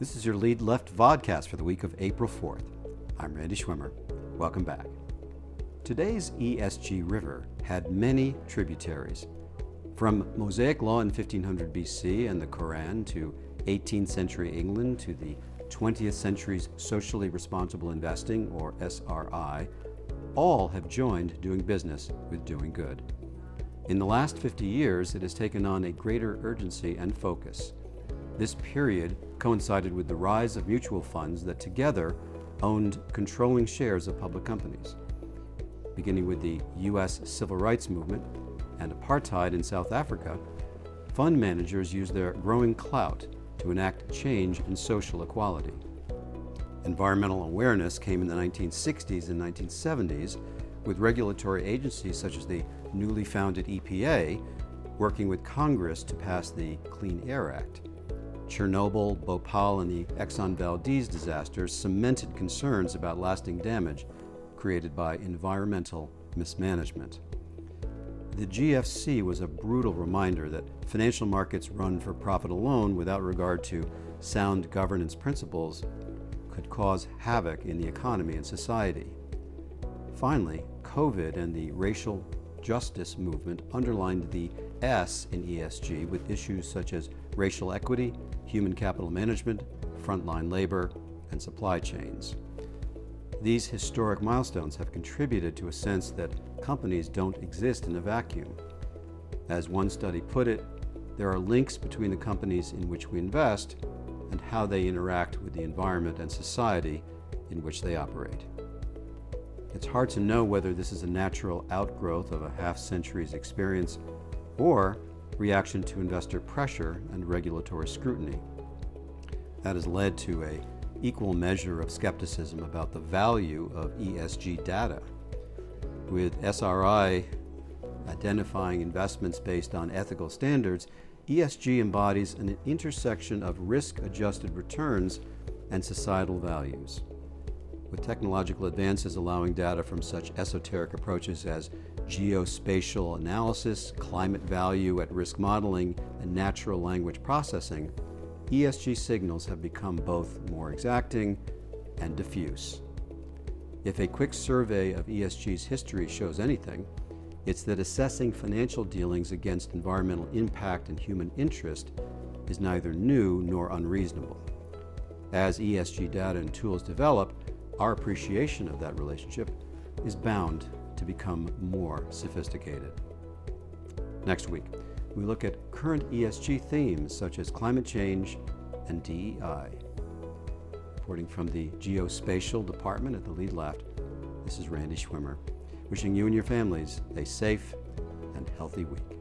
This is your Lead Left vodcast for the week of April 4th. I'm Randy Schwimmer. Welcome back. Today's ESG river had many tributaries. From Mosaic law in 1500 BC and the Koran to 18th century England to the 20th century's socially responsible investing, or SRI, all have joined doing business with doing good. In the last 50 years, it has taken on a greater urgency and focus. This period coincided with the rise of mutual funds that together owned controlling shares of public companies. Beginning with the U.S. Civil Rights Movement and apartheid in South Africa, fund managers used their growing clout to enact change in social equality. Environmental awareness came in the 1960s and 1970s with regulatory agencies such as the newly founded EPA working with Congress to pass the Clean Air Act. Chernobyl, Bhopal, and the Exxon Valdez disasters cemented concerns about lasting damage created by environmental mismanagement. The GFC was a brutal reminder that financial markets run for profit alone without regard to sound governance principles could cause havoc in the economy and society. Finally, COVID and the racial justice movement underlined the S in ESG with issues such as racial equity, human capital management, frontline labor, and supply chains. These historic milestones have contributed to a sense that companies don't exist in a vacuum. As one study put it, there are links between the companies in which we invest and how they interact with the environment and society in which they operate. It's hard to know whether this is a natural outgrowth of a half-century's experience or reaction to investor pressure and regulatory scrutiny. That has led to an equal measure of skepticism about the value of ESG data. With SRI identifying investments based on ethical standards, ESG embodies an intersection of risk-adjusted returns and societal values. With technological advances allowing data from such esoteric approaches as geospatial analysis, climate value at risk modeling, and natural language processing, ESG signals have become both more exacting and diffuse. If a quick survey of ESG's history shows anything, it's that assessing financial dealings against environmental impact and human interest is neither new nor unreasonable. As ESG data and tools develop, our appreciation of that relationship is bound to become more sophisticated. Next week, we look at current ESG themes such as climate change and DEI. Reporting from the Geospatial Department at the Lead Left, this is Randy Schwimmer, wishing you and your families a safe and healthy week.